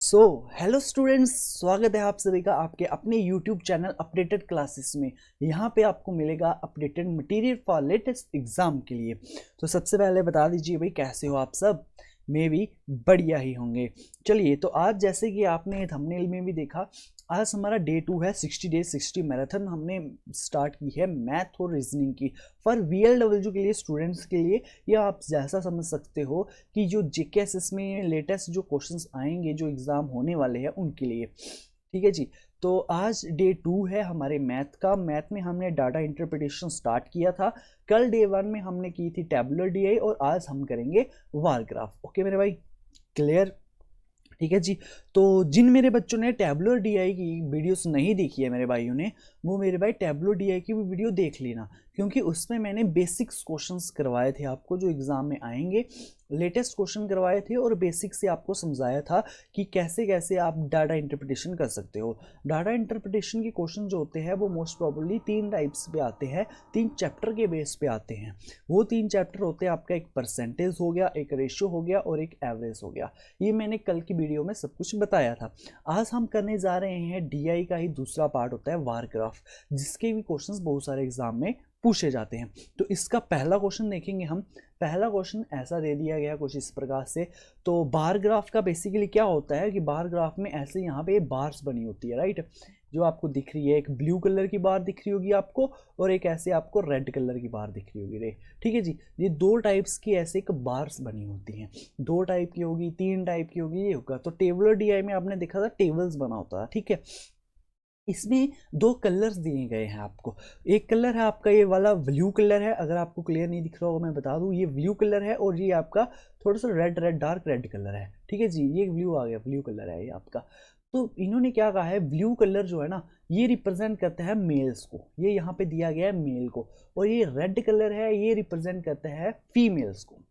So hello students, स्वागत है आप सभी का आपके अपने यूट्यूब चैनल अपडेटेड क्लासेस में। यहाँ पे आपको मिलेगा updated material for latest exam के लिए। तो सबसे पहले बता दीजिए भाई, कैसे हो आप सब? मैं भी बढ़िया ही होंगे। चलिए, तो आज जैसे कि आपने थंबनेल में भी देखा, आज हमारा डे 2 है 60 डेज 60 मैराथन। हमने स्टार्ट की है मैथ और रीजनिंग की फॉर VLW के लिए, स्टूडेंट्स के लिए। या आप जैसा समझ सकते हो कि जो JKSS में लेटेस्ट जो क्वेश्चंस आएंगे, जो एग्ज़ाम होने वाले हैं उनके लिए। ठीक है जी। तो आज डे 2 है हमारे मैथ का। मैथ में हमने डाटा इंटरप्रिटेशन स्टार्ट किया था। कल डे 1 में हमने की थी टेबुलर DI और आज हम करेंगे वार ग्राफ। ओके मेरे भाई, क्लियर? ठीक है जी। तो जिन मेरे बच्चों ने टेबुलर DI की वीडियोस नहीं देखी है मेरे भाइयों ने, वो मेरे भाई टेबुलर DI की भी वीडियो देख लेना, क्योंकि उसमें मैंने बेसिक्स क्वेश्चंस करवाए थे आपको जो एग्जाम में आएंगे। लेटेस्ट क्वेश्चन करवाए थे और बेसिक से आपको समझाया था कि कैसे कैसे आप डाटा इंटरप्रिटेशन कर सकते हो। डाटा इंटरप्रिटेशन के क्वेश्चन जो होते हैं वो मोस्ट प्रॉब्ली 3 टाइप्स पे आते हैं, 3 चैप्टर के बेस पे आते हैं। वो 3 चैप्टर होते हैं आपका, एक परसेंटेज हो गया, एक रेशियो हो गया और एक एवरेज हो गया। ये मैंने कल की वीडियो में सब कुछ बताया था। आज हम करने जा रहे हैं DI का ही दूसरा पार्ट होता है वार ग्राफ, जिसके भी क्वेश्चंस बहुत सारे एग्जाम में पूछे जाते हैं। तो इसका पहला क्वेश्चन देखेंगे हम। पहला क्वेश्चन ऐसा दे दिया गया कुछ इस प्रकार से। तो बार ग्राफ का बेसिकली क्या होता है कि बार ग्राफ में ऐसे यहाँ पे बार्स बनी होती है, राइट? जो आपको दिख रही है, एक ब्लू कलर की बार दिख रही होगी आपको और एक ऐसे आपको रेड कलर की बार दिख रही होगी रे। ठीक है जी। ये 2 टाइप्स की ऐसे एक बार्स बनी होती हैं। 2 टाइप की होगी, 3 टाइप की होगी, ये होगा। तो टेबुलर DI में आपने देखा था टेबल्स बना होता है, ठीक है। इसमें 2 कलर्स दिए गए हैं आपको। एक कलर है आपका ये वाला ब्लू कलर है, अगर आपको क्लियर नहीं दिख रहा होगा मैं बता दूं, ये ब्लू कलर है और ये आपका थोड़ा सा red red dark red colour है। ठीक है जी, ये ब्लू आ गया, ब्लू कलर है ये आपका। तो इन्होंने क्या कहा है, ब्लू कलर जो है ना, ये रिप्रेजेंट करता है मेल्स को, ये यहाँ पे दिया गया है मेल को। और ये रेड कलर है, ये रिप्रेजेंट करता है फीमेल्स को।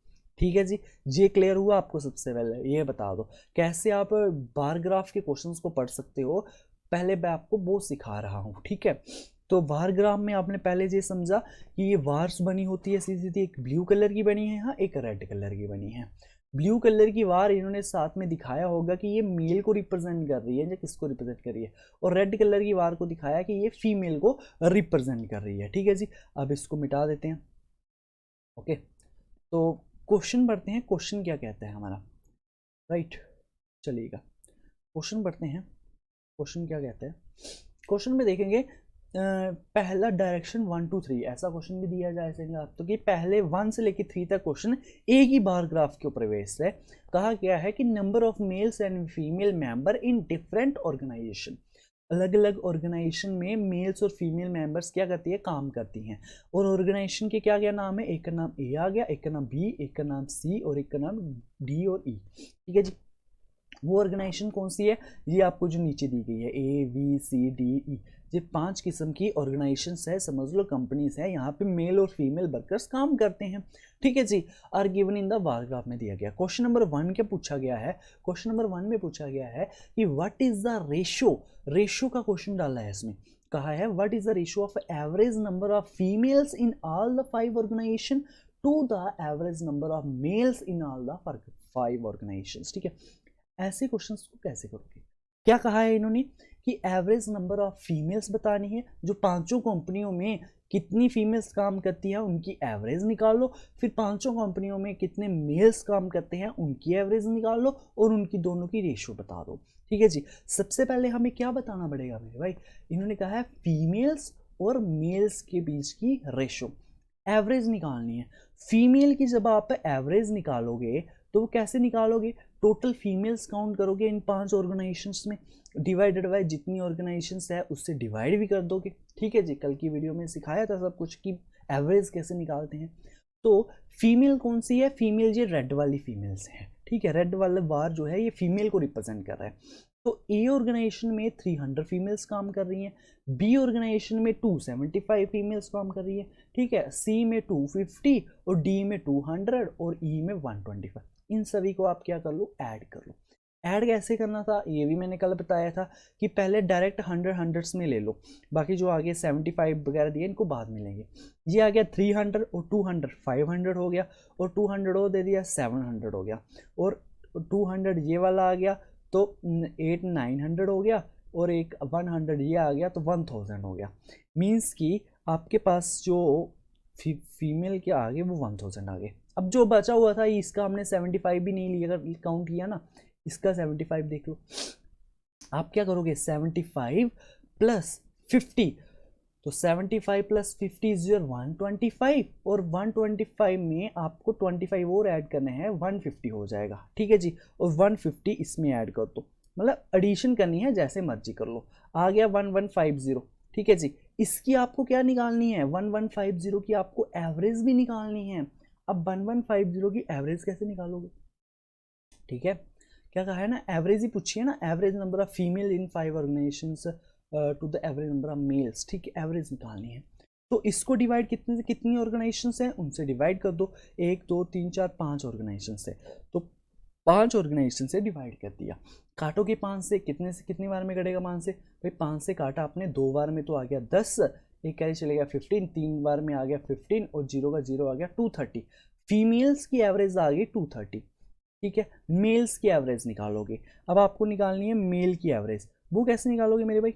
ठीक है जी। ये क्लियर हुआ आपको? सबसे पहले ये बता दो कैसे आप बार ग्राफ के क्वेश्चंस को पढ़ सकते हो। पहले मैं आपको वो सिखा रहा हूँ, ठीक है। तो वार ग्राफ में आपने पहले ये समझा कि ये वार्स बनी होती है सीधी सीधी, एक ब्लू कलर की बनी है यहाँ, एक रेड कलर की बनी है। ब्लू कलर की वार इन्होंने साथ में दिखाया होगा कि ये मेल को रिप्रेजेंट कर रही है या किसको रिप्रेजेंट कर रही है, और रेड कलर की वार को दिखाया कि ये फीमेल को रिप्रेजेंट कर रही है। ठीक है जी। अब इसको मिटा देते हैं। ओके, तो क्वेश्चन पढ़ते हैं। क्वेश्चन क्या कहता है हमारा, राइट? चलिएगा क्वेश्चन पढ़ते हैं। क्वेश्चन क्या कहता है? क्वेश्चन में देखेंगे पहला डायरेक्शन 1 2 3, ऐसा क्वेश्चन भी दिया जा सकेगा आप तो कि पहले 1 से लेकर 3 तक क्वेश्चन एक ही बार ग्राफ के ऊपर बेस्ड है। कहा गया है कि number of males and female member in different organisation, अलग अलग ऑर्गेनाइजेशन में मेल्स और फीमेल मेंबर्स क्या करती है, काम करती हैं। और ऑर्गेनाइजेशन के क्या क्या नाम है, एक का नाम A आ गया, एक का नाम B, एक का नाम C और एक का नाम D और E। ठीक है जी। वो ऑर्गेनाइजेशन कौन सी है? ये आपको जो नीचे दी गई है ABCDE, ये 5 किस्म की ऑर्गेनाइजेशंस है, समझ लो कंपनीज है। यहाँ पे मेल और फीमेल वर्कर्स काम करते हैं। ठीक है जी। Are given in the bar graph में दिया गया। क्वेश्चन नंबर 1 क्या पूछा गया है? क्वेश्चन नंबर 1 में पूछा गया है कि what is the ratio, ratio का क्वेश्चन डाला है इसमें। कहा है what is the ratio of average number of females in all the 5 organisation to the average number of males in all the 5 organisations. ठीक है। ऐसे क्वेश्चंस को कैसे करोगे? क्या कहा है इन्होंने कि एवरेज नंबर ऑफ फीमेल्स बतानी है, जो 5 कंपनियों में कितनी फीमेल्स काम करती है उनकी एवरेज निकाल लो, फिर 5 कंपनियों में कितने मेल्स काम करते हैं उनकी एवरेज निकाल लो और उनकी दोनों की रेशियो बता दो। ठीक है जी। सबसे पहले हमें क्या बताना पड़ेगा मेरे भाई? इन्होंने कहा है फीमेल्स और मेल्स के बीच की रेशियो, एवरेज निकालनी है। फीमेल की जब आप एवरेज निकालोगे तो वो कैसे निकालोगे? टोटल फीमेल्स काउंट करोगे इन 5 ऑर्गेनाइजेशंस में, डिवाइडेड बाय जितनी ऑर्गेनाइजेशंस है उससे डिवाइड भी कर दोगे। ठीक है जी। कल की वीडियो में सिखाया था सब कुछ कि एवरेज कैसे निकालते हैं। तो फीमेल कौन सी है? फीमेल ये रेड वाली फीमेल्स है। ठीक है, रेड वाला बार जो है ये फीमेल को रिप्रेजेंट कर रहा है। तो ए ऑर्गेनाइजेशन में 300 फीमेल्स काम कर रही हैं, बी ऑर्गेनाइजेशन में 275 फीमेल्स काम कर रही है, ठीक है, सी में 250 और डी में 200 और ई में 125। इन सभी को आप क्या कर लो, ऐड कर लो। ऐड कैसे करना था ये भी मैंने कल बताया था कि पहले डायरेक्ट 100 में ले लो, बाकी जो आगे 75 वगैरह दिए इनको बाद में लेंगे। ये आ गया 300 और 200 500 हो गया, और 200 और दे दिया 700 हो गया, और 200 ये वाला आ गया तो 8,900 हो गया और एक 100 ये आ गया, तो 1000 हो गया। मीन्स कि आपके पास जो फीमेल के आगे वो 1000 आ गए। अब जो बचा हुआ था इसका हमने 75 भी नहीं लिया, काउंट किया ना, इसका 75 देख लो। आप क्या करोगे, 75 प्लस 50, तो 75 प्लस 50 इज योर 125, और 125 में आपको 25 और ऐड करने हैं, 150 हो जाएगा, ठीक है जी। और 150 इसमें ऐड कर दो, मतलब एडिशन करनी है, जैसे मर्जी कर लो। आ गया 1150, ठीक है जी। इसकी आपको क्या निकालनी है, 1150 की आपको एवरेज भी निकालनी है। अब 1150 की एवरेज कैसे निकालोगे, ठीक है, क्या कहा है ना, एवरेज ही पूछिए ना, average number of female in 5 organisations to the average number of males, ठीक है, एवरेज निकालनी है। तो इसको डिवाइड कितने से कितनी ऑर्गेनाइजेशंस हैं उनसे डिवाइड कर दो, 1 2 3 4 5 ऑर्गेनाइजेशंस है, तो 5 ऑर्गेनाइजेशन से डिवाइड कर दिया। काटोगे 5 से कितनी बार में कटेगा, 5 से भाई 5 से काटा आपने 2 बार में, तो आ गया 10, एक कैरी चलेगा 15, 3 बार में आ गया 15, और 0 का 0 आ गया 230। फीमेल्स की एवरेज आ गई 230, ठीक है। मेल्स की एवरेज निकालोगे, अब आपको निकालनी है मेल की एवरेज, वो कैसे निकालोगे मेरे भाई,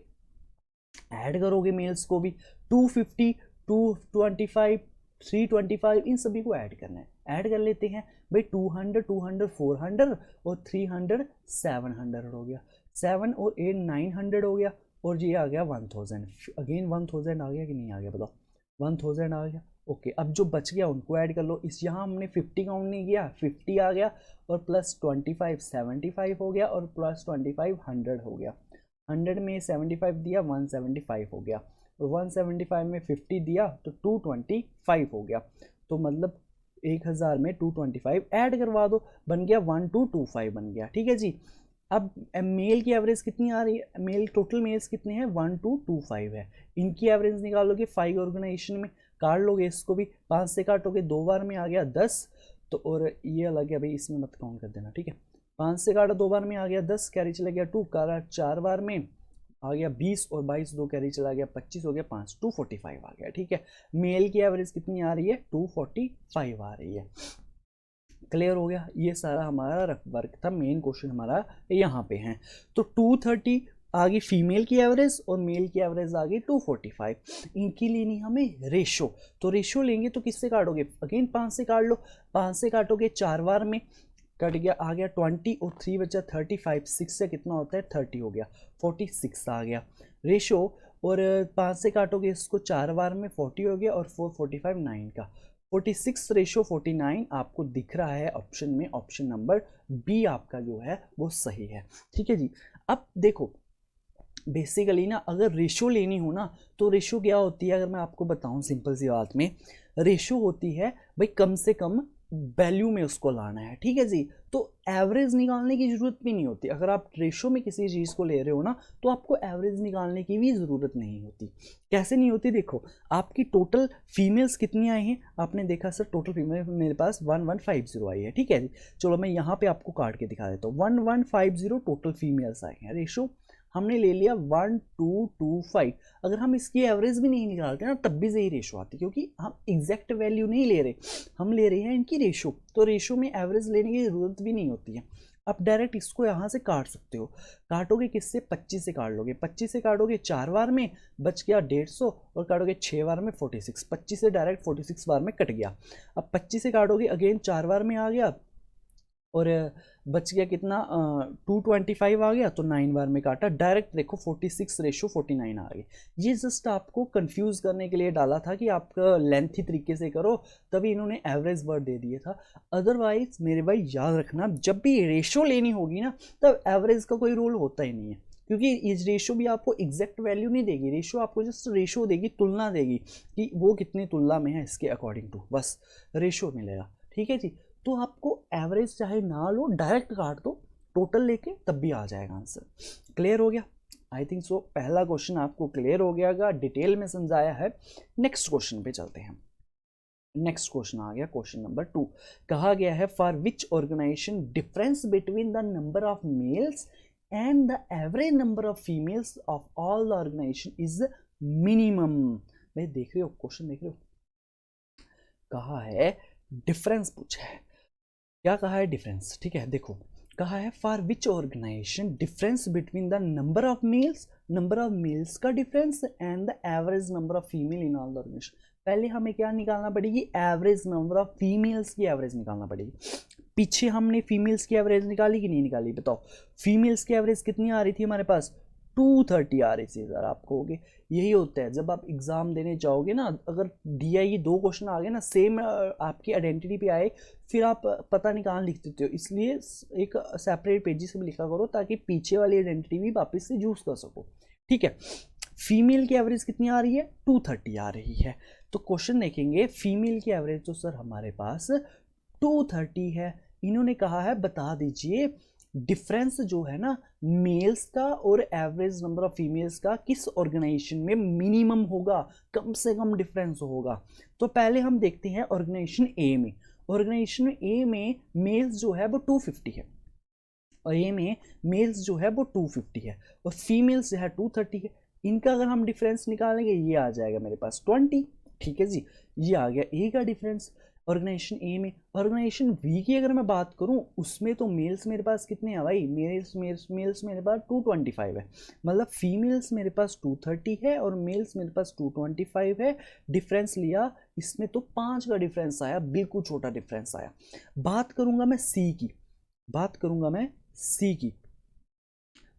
ऐड करोगे मेल्स को भी, 250 225 325 इन सभी को ऐड करना है, ऐड कर लेते हैं भाई, 200 200 400 और 300 700 हो गया, 7 और 8 900 हो गया, और ये आ गया 1000, अगेन 1000 आ गया कि नहीं आ गया बताओ, 1000 आ गया। ओके, अब जो बच गया उनको ऐड कर लो, इस यहाँ हमने 50 काउंट नहीं किया, 50 आ गया, और प्लस 25 75 हो गया, और प्लस 25 100 हो गया, 100 में 75 दिया 175 हो गया, और 175 में 50 दिया तो 225 हो गया, तो मतलब 1000 में 225 ऐड करवा दो, बन गया 1225 बन गया, ठीक है जी। अब मेल की एवरेज कितनी आ रही है, मेल टोटल मेल्स कितने हैं 1225 है, इनकी एवरेज निकालोगे 5 ऑर्गेनाइजेशन में, काट लोगे इसको भी, 5 से काटोगे 2 बार में आ गया 10, तो और ये अलग है भाई, इसमें मत काउंट कर देना, ठीक है। 5 से काटा 2 बार में आ गया 10, कैरी चला गया 2, काटा 4 बार में आ गया 20, और 22 2 कैरी चला गया 25 हो गया 5, 245 आ गया, ठीक है। मेल की एवरेज कितनी आ रही है 245 आ रही है। क्लियर हो गया, ये सारा हमारा वर्क था, मेन क्वेश्चन हमारा यहाँ पे है। तो 230 आ गई फीमेल की एवरेज, और मेल की एवरेज आ गई 245, इनकी लेनी हमें रेशो, तो रेशो लेंगे तो किससे काटोगे, अगेन 5 से काट लो, 5 से काटोगे 4 बार में, कट गया आ गया 20, और 3 बचा 35, 6 से कितना होता है 30 हो गया, 46 आ गया रेशो, और 5 से काटोगे इसको 4 बार में 40 हो गया, और 4 45 9 का 46 रेशो 49 आपको दिख रहा है ऑप्शन में, ऑप्शन नंबर बी आपका जो है वो सही है, ठीक है जी। अब देखो बेसिकली ना, अगर रेशो लेनी हो ना, तो रेशो क्या होती है, अगर मैं आपको बताऊं सिंपल सी बात में, रेशो होती है भाई कम से कम वैल्यू में उसको लाना है, ठीक है जी। तो एवरेज निकालने की जरूरत भी नहीं होती, अगर आप रेशो में किसी चीज़ को ले रहे हो ना, तो आपको एवरेज निकालने की भी ज़रूरत नहीं होती। कैसे नहीं होती, देखो आपकी टोटल फीमेल्स कितनी आई हैं, आपने देखा सर टोटल फीमेल मेरे पास 1150 आई है, ठीक है जी। चलो मैं यहाँ पे आपको काट के दिखा देता हूँ, 1150 टोटल फीमेल्स आई हैं, रेशो हमने ले लिया 1225, अगर हम इसकी एवरेज भी नहीं निकालते ना तब भी सही रेशो आती, क्योंकि हम एग्जैक्ट वैल्यू नहीं ले रहे, हम ले रहे हैं इनकी रेशो, तो रेशो में एवरेज लेने की ज़रूरत भी नहीं होती है। आप डायरेक्ट इसको यहाँ से काट सकते हो, काटोगे किससे 25 से काट लोगे, 25 से काटोगे 4 बार में बच गया 150, और काटोगे 6 बार में 46, 25 से डायरेक्ट 46 बार में कट गया। अब 25 से काटोगे अगेन 4 बार में आ गया, और बच गया कितना 225 आ गया, तो 9 बार में काटा, डायरेक्ट देखो 46 रेशो 49 आ गई। ये जस्ट आपको कंफ्यूज करने के लिए डाला था कि आप लेंथी तरीके से करो, तभी इन्होंने एवरेज वर्ड दे दिया था। अदरवाइज मेरे भाई याद रखना, जब भी रेशो लेनी होगी ना, तब एवरेज का कोई रोल होता ही नहीं है, क्योंकि इस रेशो भी आपको एग्जैक्ट वैल्यू नहीं देगी, रेशो आपको जस्ट रेशो देगी, तुलना देगी कि वो कितनी तुलना में है इसके अकॉर्डिंग टू, बस रेशो मिलेगा, ठीक है जी। तो आपको एवरेज चाहे ना लो, डायरेक्ट काट दो टोटल लेके, तब भी आ जाएगा आंसर। क्लियर हो गया, आई थिंक सो पहला क्वेश्चन आपको क्लियर हो गया, डिटेल में समझाया है। नेक्स्ट क्वेश्चन पे चलते हैं। नेक्स्ट क्वेश्चन आ गया क्वेश्चन नंबर 2, कहा गया है for which organisation difference between the number of males and the average number of females of all the organisation is minimum. भाई देख रहे हो क्वेश्चन, देख रहे हो, कहा है डिफरेंस पूछा है, क्या कहा है डिफरेंस, ठीक है। देखो कहा है for which organisation difference between the number of males का difference and the average number of female in all the organisation. पहले हमें क्या निकालना पड़ेगी, एवरेज नंबर ऑफ फीमेल्स की एवरेज निकालना पड़ेगी। पीछे हमने फीमेल्स की एवरेज निकाली कि नहीं निकाली, बताओ। फीमेल्स की एवरेज कितनी आ रही थी हमारे पास, 230 आ रही थी। सर आप कहोगे यही होता है जब आप एग्ज़ाम देने जाओगे ना, अगर DI 2 क्वेश्चन आ गए ना सेम आपकी आइडेंटिटी पे आए, फिर आप पता नहीं कहाँ लिख देते हो। इसलिए एक सेपरेट पेजेस में लिखा करो ताकि पीछे वाली आइडेंटिटी भी वापस से यूज़ कर सको। ठीक है, फीमेल की एवरेज कितनी आ रही है, 230 आ रही है। तो क्वेश्चन देखेंगे फीमेल की एवरेज तो सर हमारे पास 230 है। इन्होंने कहा है बता दीजिए डिफरेंस जो है ना मेल्स का और एवरेज नंबर ऑफ फीमेल्स का किस ऑर्गेनाइजेशन में मिनिमम होगा, कम से कम डिफरेंस होगा। तो पहले हम देखते हैं ऑर्गेनाइजेशन ए में। ऑर्गेनाइजेशन ए में मेल्स जो है वो 250 है, और ए में मेल्स जो है वो 250 है, और फीमेल्स जो है 230 है। इनका अगर हम डिफरेंस निकालेंगे ये आ जाएगा मेरे पास 20। ठीक है जी, ये आ गया ए का डिफरेंस ऑर्गेनाइजेशन ए में। ऑर्गेनाइजेशन बी की अगर मैं बात करूं उसमें तो मेल्स मेरे पास कितने हैं भाई, मेल्स मेरे पास 225 है, मतलब फीमेल्स मेरे पास 230 है और मेल्स मेरे पास 225 है। डिफरेंस लिया इसमें तो 5 का डिफरेंस आया, बिल्कुल छोटा डिफरेंस आया। बात करूंगा मैं सी की,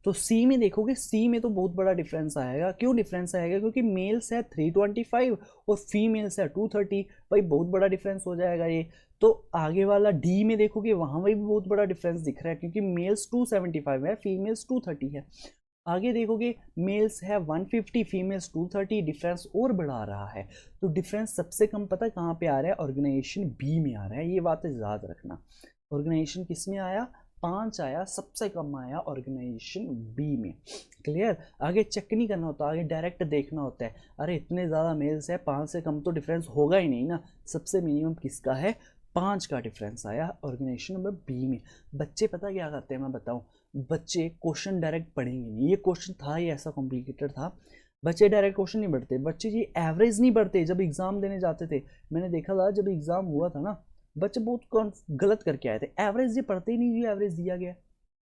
तो सी में देखोगे सी में तो बहुत बड़ा डिफरेंस आएगा। क्यों डिफरेंस आएगा, क्योंकि मेल्स है 325 और फीमेल्स है 230, भाई बहुत बड़ा डिफरेंस हो जाएगा ये। तो आगे वाला डी में देखोगे वहां भी बहुत बड़ा डिफरेंस दिख रहा है, क्योंकि मेल्स 275 है, फीमेल्स 230 है। आगे देखोगे मेल्स है 150, फीमेल्स 230, डिफरेंस और बढ़ा रहा है। तो डिफरेंस सबसे कम पता कहाँ पे आ रहा है, ऑर्गेनाइजेशन बी में आ रहा है। ये बातें याद रखना। ऑर्गेनाइजेशन किस में आया, 5 आया, सबसे कम आया ऑर्गेनाइजेशन बी में। क्लियर, आगे चेक नहीं करना होता, आगे डायरेक्ट देखना होता है। अरे इतने ज़्यादा मेल्स है, 5 से कम तो डिफरेंस होगा ही नहीं ना। सबसे मिनिमम किसका है, 5 का डिफरेंस आया ऑर्गेनाइजेशन नंबर बी में। बच्चे पता क्या करते हैं मैं बताऊं, बच्चे क्वेश्चन डायरेक्ट पढ़ेंगे नहीं। ये क्वेश्चन था ही ऐसा कॉम्प्लिकेटेड था, बच्चे डायरेक्ट क्वेश्चन नहीं पढ़ते, बच्चे जी एवरेज नहीं पढ़ते। जब एग्जाम देने जाते थे मैंने देखा था, जब एग्जाम हुआ था ना बच्चे बहुत गलत करके आए थे, एवरेज ये पढ़ते ही नहीं जो एवरेज दिया गया।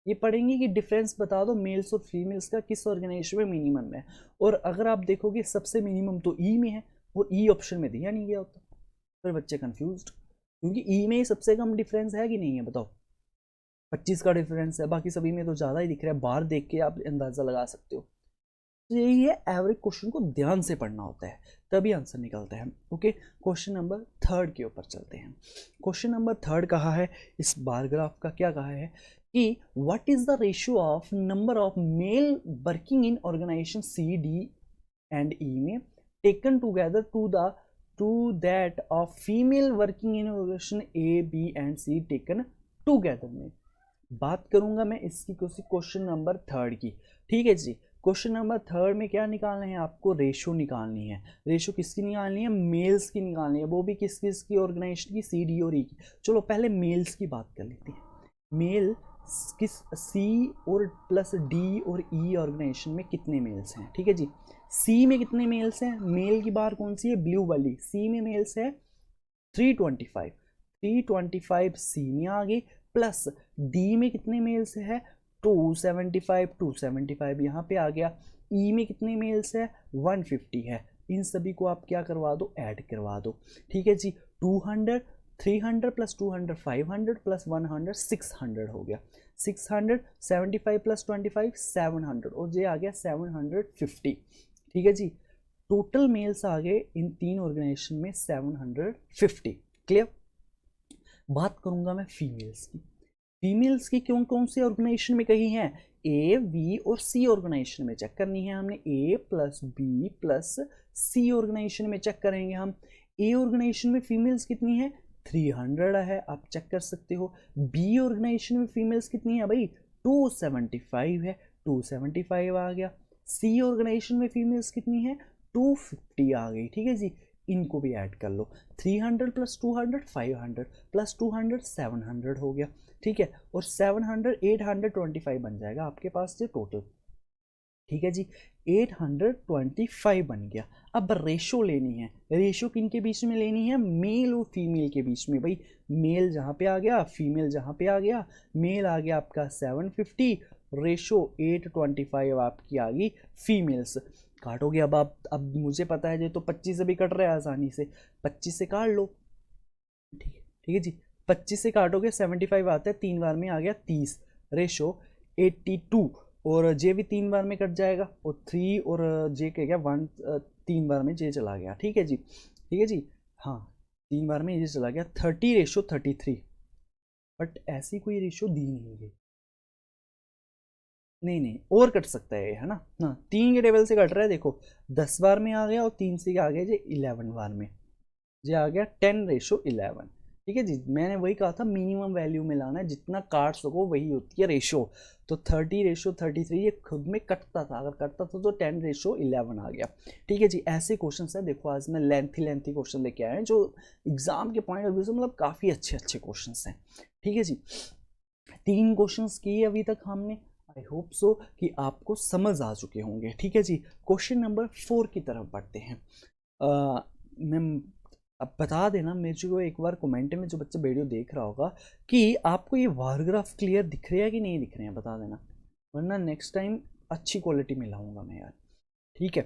ये पढ़ेंगे कि डिफरेंस बता दो मेल्स और फीमेल्स का किस ऑर्गेनाइजेशन में मिनिमम है, और अगर आप देखोगे सबसे मिनिमम तो ई में है, और ई ऑप्शन में दिया नहीं गया होता। फिर बच्चे कंफ्यूज्ड, क्योंकि ई में ही सबसे कम डिफरेंस है कि नहीं है, बताओ। 25 का डिफरेंस है, बाकी सभी में तो ज़्यादा ही दिख रहा है। बाहर देख के आप अंदाज़ा लगा सकते हो। तो यही है, एवरेज क्वेश्चन को ध्यान से पढ़ना होता है तभी आंसर निकलता है। ओके, क्वेश्चन नंबर 3 के ऊपर चलते हैं। क्वेश्चन नंबर 3 कहा है, इस बार ग्राफ का क्या कहा है कि what is the ratio of number of male working in organisation C D and E में taken together to that of female working in organisation A B and C taken together में। बात करूंगा मैं इसकी क्वेश्चन नंबर 3 की। ठीक है जी, question number 3 में क्या निकालना है आपको, रेशो निकालनी है। रेशो किसकी निकालनी है, मेल्स की निकालनी है, वो भी किस किस की ऑर्गेनाइजेशन की, सी डी और ई की। चलो पहले मेल्स की बात कर लेते हैं। मेल किस सी और प्लस डी और ई ऑर्गेनाइजेशन में कितने मेल्स हैं। ठीक है जी, सी में कितने मेल्स हैं, मेल की बार कौन सी है, ब्लू वाली। सी में मेल्स है 325 सी में आ गई, प्लस डी में कितने मेल्स है 275 यहाँ पे आ गया। ई में कितने मेल्स है 150 है। इन सभी को आप क्या करवा दो, ऐड करवा दो। ठीक है जी, 200 300 प्लस 200 500 प्लस 100 600 हो गया। 600 75 प्लस 25 700, और ये आ गया 750। ठीक है जी, टोटल मेल्स आ गए इन 3 ऑर्गेनाइजेशन में 750। क्लियर। बात करूंगा मैं फीमेल्स की। फीमेल्स की कौन कौन सी ऑर्गेनाइजेशन में कही है, ए बी और सी ऑर्गेनाइजेशन में चेक करनी है हमने। ए प्लस बी प्लस सी ऑर्गेनाइजेशन में चेक करेंगे हम। ए ऑर्गेनाइजेशन में फीमेल्स कितनी है 300 है, आप चेक कर सकते हो। बी ऑर्गेनाइजेशन में फीमेल्स कितनी है भाई 275 है, 275 आ गया। सी ऑर्गेनाइजेशन में फीमेल्स कितनी है 250 आ गई। ठीक है जी, इनको भी ऐड कर लो। 300 प्लस 200 500 प्लस 200 700 हो गया। ठीक है, और 700 825 बन जाएगा आपके पास ये टोटल। ठीक है जी, 825 बन गया। अब रेशो लेनी है, रेशो किन के बीच में लेनी है, मेल और फीमेल के बीच में। भाई मेल जहाँ पे आ गया, फीमेल जहाँ पे आ गया, मेल आ गया आपका 750, रेशो 825 आपकी आ गई फीमेल्स। काटोगे अब आप, अब मुझे पता है ये तो 25 से भी कट रहा है आसानी से, 25 से काट लो। ठीक है, ठीक है जी, 25 से काटोगे 75 आता है, 3 बार में आ गया 30, रेशो 82। और जे भी 3 बार में कट जाएगा, और 3 और जे क्या गया 1, 3 बार में जे चला गया। ठीक है जी, ठीक है जी, हाँ 3 बार में ये चला गया, 30:33। बट ऐसी कोई रेशो दी नहीं है, नहीं नहीं और कट सकता है ये, है ना। हाँ 3 के टेबल से कट रहा है, देखो 10 बार में आ गया, और 3 से आ गया जी 11 बार में, ये आ गया 10:11। ठीक है जी, मैंने वही कहा था मिनिमम वैल्यू में लाना है, जितना काट सको वही होती है रेशो। तो 30:33 ये खुद में कटता था, अगर कटता था तो 10:11 आ गया। ठीक है जी, ऐसे क्वेश्चन है, देखो आज मैं लेंथी क्वेश्चन लेके आए हैं जो एग्जाम के पॉइंट ऑफ व्यू से मतलब काफ़ी अच्छे अच्छे क्वेश्चन हैं। ठीक है जी, 3 क्वेश्चन किए अभी तक हमने, आई होप सो कि आपको समझ आ चुके होंगे। ठीक है जी, क्वेश्चन नंबर 4 की तरफ बढ़ते हैं। मैं अब बता देना मेरे को एक बार कमेंट में, जो बच्चा वीडियो देख रहा होगा, कि आपको ये वार ग्राफ क्लियर दिख रहे हैं कि नहीं दिख रहे हैं, बता देना, वरना नेक्स्ट टाइम अच्छी क्वालिटी में लाऊंगा मैं यार। ठीक है,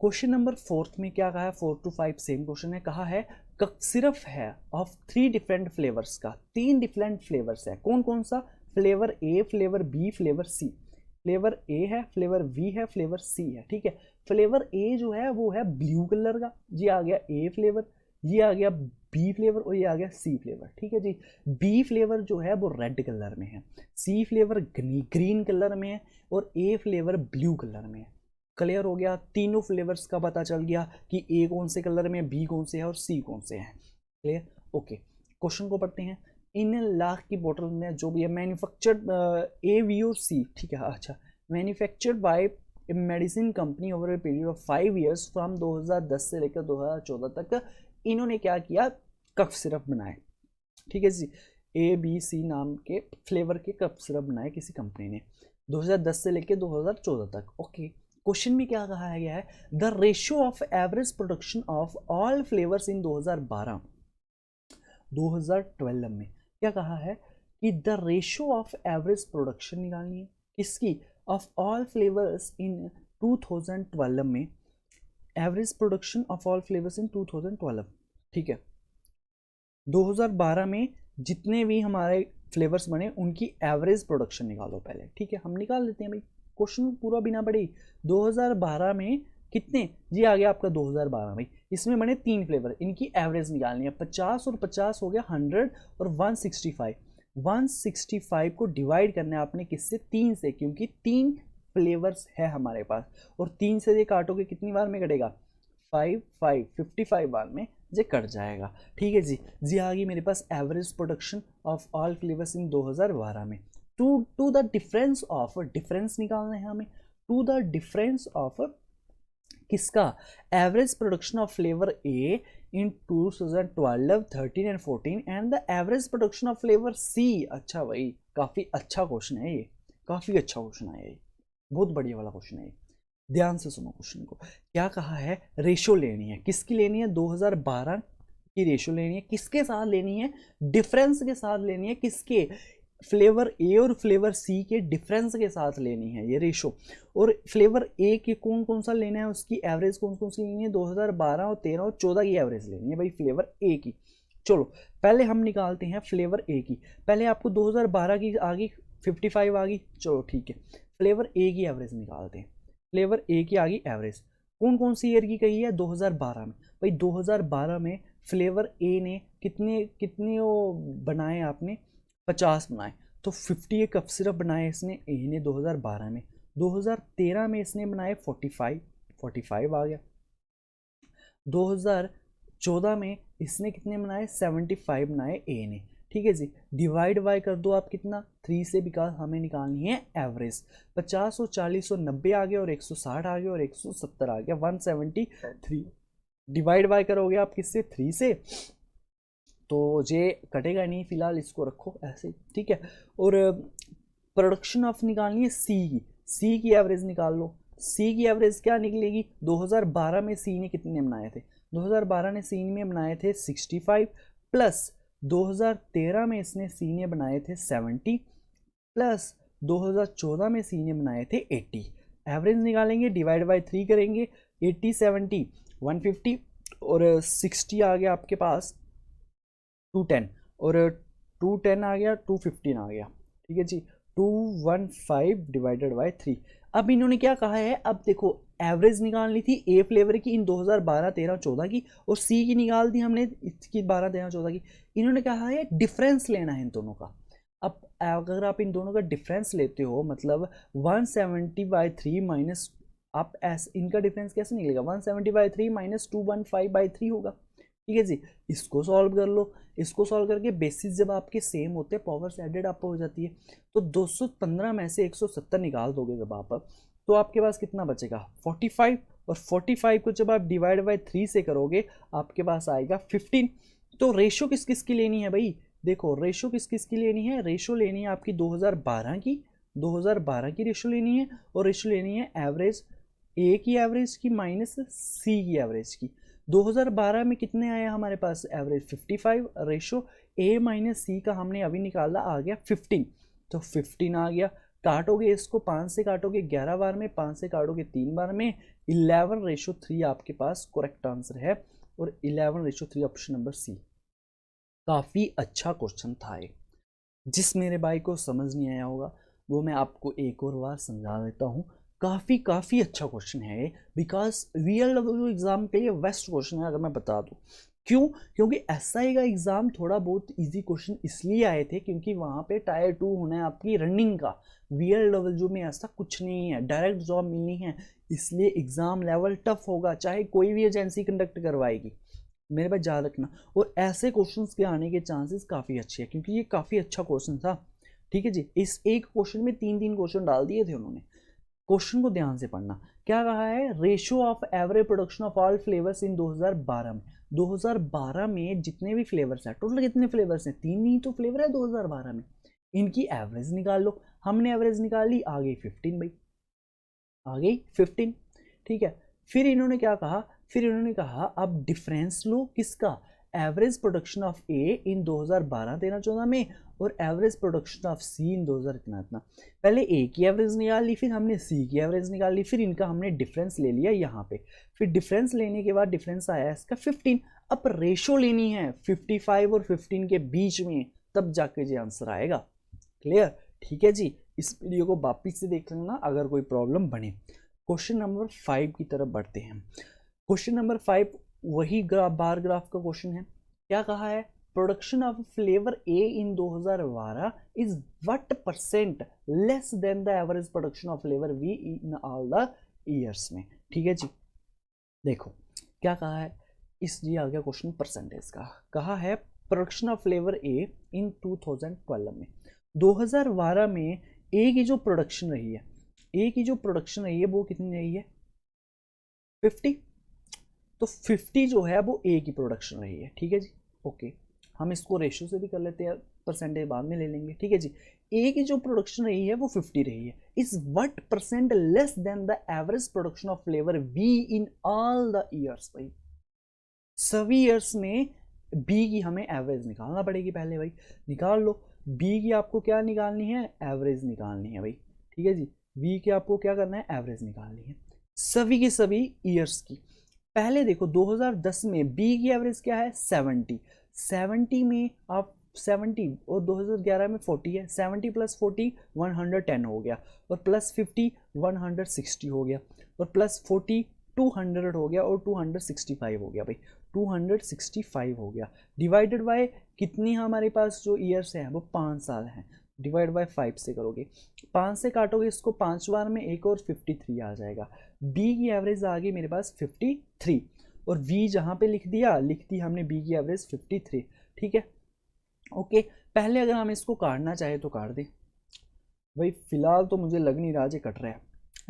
क्वेश्चन नंबर 4 में क्या कहा है, 4 to 5 सेम क्वेश्चन है, कहा है कप सिरप है ऑफ 3 डिफरेंट फ्लेवर्स का, 3 डिफरेंट फ्लेवर्स है, कौन कौन सा, फ्लेवर ए, फ्लेवर बी, फ्लेवर सी। फ्लेवर ए है, फ्लेवर बी है, फ्लेवर सी है। ठीक है, फ्लेवर ए जो है वो है ब्लू कलर का, ये आ गया ए फ्लेवर, ये आ गया बी फ्लेवर, और ये आ गया सी फ्लेवर। ठीक है जी, बी फ्लेवर जो है वो रेड कलर में है, सी फ्लेवर ग्रीन कलर में है, और ए फ्लेवर ब्लू कलर में है। क्लियर हो गया, तीनों फ्लेवर्स का पता चल गया कि ए कौन से कलर में, बी कौन से है, और सी कौन से है। क्लियर, ओके, क्वेश्चन को पढ़ते हैं। इन लाख की बोतल में जो भी है मैन्युफैक्चर्ड, ए बी और सी, ठीक है, अच्छा, manufactured by medicine company over a period of 5 years, from 2010 से लेकर 2014 तक इन्होंने क्या किया, कफ सिरप बनाए। ठीक है जी, ए बी सी नाम के फ्लेवर के कफ सिरप बनाए किसी कंपनी ने 2010 से लेकर 2014 तक। ओके, क्वेश्चन में क्या कहा गया है, the ratio of average production of all flavours in 2012 2012 में क्या कहा है कि the ratio of average production निकालनी है किसकी, ऑफ ऑल फ्लेवर्स इन 2012 में, average production of all flavours in 2012। ठीक है, 2012 में जितने भी हमारे फ्लेवर्स बने उनकी एवरेज प्रोडक्शन निकालो पहले। ठीक है, हम निकाल लेते हैं भाई, क्वेश्चन पूरा बिना पढ़ी। 2012 में कितने, ये आ गया आपका 2012 में, इसमें बने 3 फ्लेवर, इनकी एवरेज निकालनी है, 50 और 50 हो गया 100, और 165, 165 को डिवाइड करना है आपने किससे, 3 से, क्योंकि 3 फ्लेवर्स है हमारे पास, और 3 से ये काटोगे कितनी बार में कटेगा, 55 बार में ये कट जाएगा। ठीक है जी, जी आ गई मेरे पास average production of all flavours in 2012 में। To the difference of, difference निकालना है हमें, टू द डिफरेंस ऑफ किसका, average production of flavour A in 2012, 13 and 14, and the average production of flavour C. अच्छा भाई, काफ़ी अच्छा क्वेश्चन है ये, काफ़ी अच्छा क्वेश्चन है ये, बहुत बढ़िया वाला क्वेश्चन है ये। ध्यान से सुनो क्वेश्चन को, क्या कहा है, रेशो लेनी है, किसकी लेनी है, 2012 की रेशो लेनी है, किसके साथ लेनी है, डिफरेंस के साथ लेनी है, किसके, फ्लेवर ए और फ्लेवर सी के डिफरेंस के साथ लेनी है ये रेशो। और फ्लेवर ए के कौन कौन सा लेना है, उसकी एवरेज कौन कौन सी लेनी है, 2012 और 13 और 14 की एवरेज लेनी है भाई फ्लेवर ए की। चलो पहले हम निकालते हैं फ्लेवर ए की, पहले आपको 2012 की आ गई, 55 आ गई, चलो ठीक है, फ्लेवर ए की एवरेज निकालते हैं। फ्लेवर ए की आ गई एवरेज, कौन कौन सी ईयर की कही है, 2012 में। भाई 2012 में फ्लेवर ए ने कितने कितने वो बनाए आपने, 50 बनाए, तो 50 कप सिरप बनाए इसने ए ने 2012 में। 2013 में इसने बनाए 45 आ गया। 2014 में इसने कितने बनाए, 75 बनाए ए ने। ठीक है जी, डिवाइड बाय कर दो आप कितना, 3 से, बिकॉज हमें निकालनी है एवरेज। 50 और 40 और 90 आ गया, और 160 आ गया, और 170 आ गया, 173। डिवाइड बाय करोगे आप किससे, 3 से, तो ये कटेगा नहीं, फिलहाल इसको रखो ऐसे। ठीक है, और प्रोडक्शन ऑफ निकालनी है सी की, सी की एवरेज निकाल लो। सी की एवरेज क्या निकलेगी, 2012 में सी ने कितने बनाए थे, 2012 ने सी में बनाए थे 65 प्लस 2013 में इसने सी ने बनाए थे 70 प्लस 2014 में सी ने बनाए थे 80। एवरेज निकालेंगे, डिवाइड बाय 3 करेंगे, 80 70 150 और 60 आ गया आपके पास 210 और 210 आ गया 215 आ गया, ठीक है जी, 215 डिवाइडेड बाय 3। अब इन्होंने क्या कहा है, अब देखो एवरेज निकालनी थी ए फ्लेवर की इन 2012 13 14 की और सी की निकाल दी हमने इसकी 12 13 14 की। इन्होंने कहा है डिफरेंस लेना है इन दोनों का। अब अगर आप इन दोनों का डिफरेंस लेते हो मतलब 170/3 माइनस, आप इनका डिफरेंस कैसे निकलेगा, 170/3 माइनस 215/3 होगा, ठीक है जी। इसको सॉल्व कर लो, इसको सॉल्व करके बेसिस जब आपके सेम होते हैं पावर्स एडेड आप हो जाती है, तो 215 में से 170 निकाल दोगे जब आप, तो आपके पास कितना बचेगा 45, और 45 को जब आप डिवाइड बाय 3 से करोगे आपके पास आएगा 15। तो रेशो किस किस की लेनी है भाई, देखो रेशो किस किस की लेनी है, रेशो लेनी है आपकी 2012 की रेशो लेनी है, और रेशो लेनी है एवरेज ए की एवरेज की माइनस सी की एवरेज की। 2012 में कितने आया हमारे पास एवरेज 55, रेशो ए माइनस सी का हमने अभी निकाला आ गया 15, तो 15 आ गया। काटोगे इसको 5 से काटोगे 11 बार में, 5 से काटोगे 3 बार में, 11/3 आपके पास करेक्ट आंसर है, और 11/3 ऑप्शन नंबर सी। काफ़ी अच्छा क्वेश्चन था ये, जिस मेरे भाई को समझ नहीं आया होगा वो मैं आपको एक और बार समझा देता हूँ। काफ़ी अच्छा क्वेश्चन है ये, बिकॉज VLW एग्ज़ाम के लिए बेस्ट क्वेश्चन है अगर मैं बता दूँ। क्यों, क्योंकि SI का एग्ज़ाम थोड़ा बहुत इजी क्वेश्चन इसलिए आए थे क्योंकि वहाँ पे टायर 2 होना है आपकी रनिंग का, VLW में ऐसा कुछ नहीं है, डायरेक्ट जॉब मिलनी है, इसलिए एग्ज़ाम लेवल टफ होगा चाहे कोई भी एजेंसी कंडक्ट करवाएगी, मेरे पास याद रखना। और ऐसे क्वेश्चंस के आने के चांसेस काफ़ी अच्छे हैं क्योंकि ये काफ़ी अच्छा क्वेश्चन था, ठीक है जी। इस एक क्वेश्चन में 3 क्वेश्चन डाल दिए थे उन्होंने। क्वेश्चन को ध्यान से पढ़ना, क्या कहा है, ratio of average production of all flavours in 2012 में। 2012 में जितने भी फ्लेवर्स हैं, टोटल कितने फ्लेवर्स हैं, 3 ही तो फ्लेवर है 2012 में, इनकी एवरेज निकाल लो। हमने एवरेज निकाल ली, आ गई 15 भाई, आ गई 15, ठीक है। फिर इन्होंने क्या कहा, फिर इन्होंने कहा अब डिफरेंस लो किसका, average production of A in 2012 13 14 में और एवरेज प्रोडक्शन ऑफ सी इन 2000 इतना इतना। पहले ए की एवरेज निकाल ली, फिर हमने सी की एवरेज निकाल ली, फिर इनका हमने डिफरेंस ले लिया यहाँ पे, फिर डिफरेंस लेने के बाद डिफरेंस आया इसका 15। अब रेशो लेनी है 55 और 15 के बीच में, तब जाके ये आंसर आएगा। क्लियर, ठीक है जी। इस वीडियो को वापिस से देख लेना अगर कोई प्रॉब्लम बने। क्वेश्चन नंबर 5 की तरफ बढ़ते हैं। क्वेश्चन नंबर 5 वही बार ग्राफ का क्वेश्चन है। क्या कहा है, production of flavour A in 2012 is what percent less than the average production of flavour be in all the years में, ठीक है जी। देखो क्या कहा है, इस ये आ गया क्वेश्चन परसेंटेज का। कहा है production of flavour A in 2012 में, 2012 में ए की जो प्रोडक्शन रही है, ए की जो प्रोडक्शन रही है वो कितनी रही है 50, तो 50 जो है वो ए की प्रोडक्शन रही है, ठीक है जी। ओके, हम इसको रेशियो से भी कर लेते हैं, परसेंटेज बाद में ले लेंगे, ठीक है जी। ए की जो प्रोडक्शन रही है वो 50 रही है, is what percent less than the average production of flavour be in all the years. भाई सभी ईयर्स में बी की हमें एवरेज निकालना पड़ेगी पहले, भाई निकाल लो। बी की आपको क्या निकालनी है, एवरेज निकालनी है भाई, ठीक है जी। बी की आपको क्या करना है, एवरेज निकालनी है सभी की सभी ईयर्स की। पहले देखो 2010 में बी की एवरेज क्या है 70 में आप 70 और 2011 में 40 है, 70 + 40 110 हो गया, और प्लस 50 160 हो गया, और प्लस 40 200 हो गया, और 265 हो गया भाई, 265 हो गया। डिवाइडेड बाय कितनी हमारे पास जो ईयर्स हैं वो 5 साल हैं, डिवाइड बाय 5 से करोगे, 5 से काटोगे इसको 5 बार में, एक और 53 आ जाएगा। बी की एवरेज आ गई मेरे पास 53, और वी जहाँ पे लिख दी हमने बी की एवरेज 53, ठीक है। ओके, पहले अगर हम इसको काटना चाहे तो काट दें भाई, फिलहाल तो मुझे लग नहीं रहा ये कट रहा है